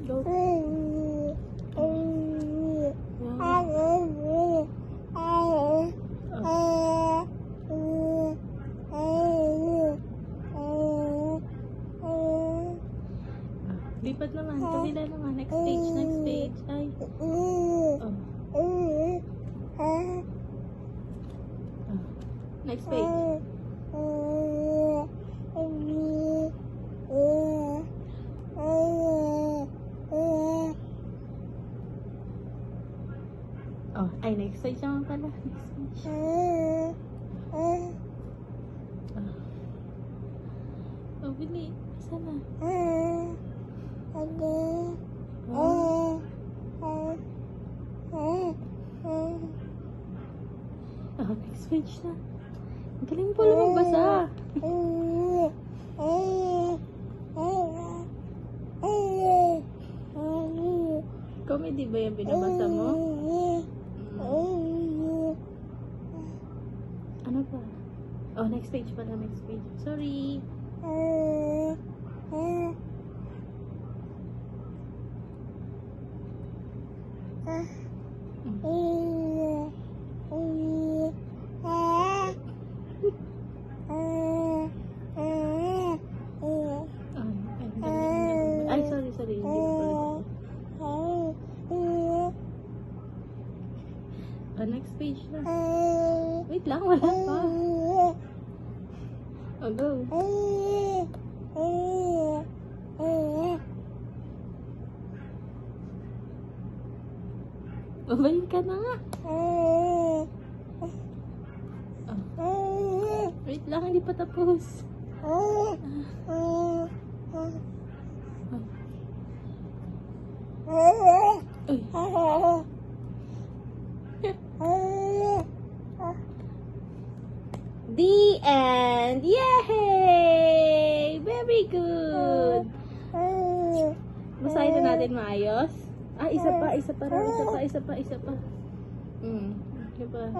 Go. Lipat naman. Kabila naman. Next page. Next page. Ay. Next page. Ay, next page naman pala. Next page. Bili. Sana. Next page na. Ang galing pala magbasa. Comedy ba yung binabasa mo? Ano ba? Next page pala. Next page. Sorry. Ay, sorry. Hindi ko pala. Next page na. Wait lang, wala pa. Go. Babalik ka na nga. Wait lang, hindi pa tapos. The end! Yay! Very good! Basahin na natin maayos. Isa pa. Diba?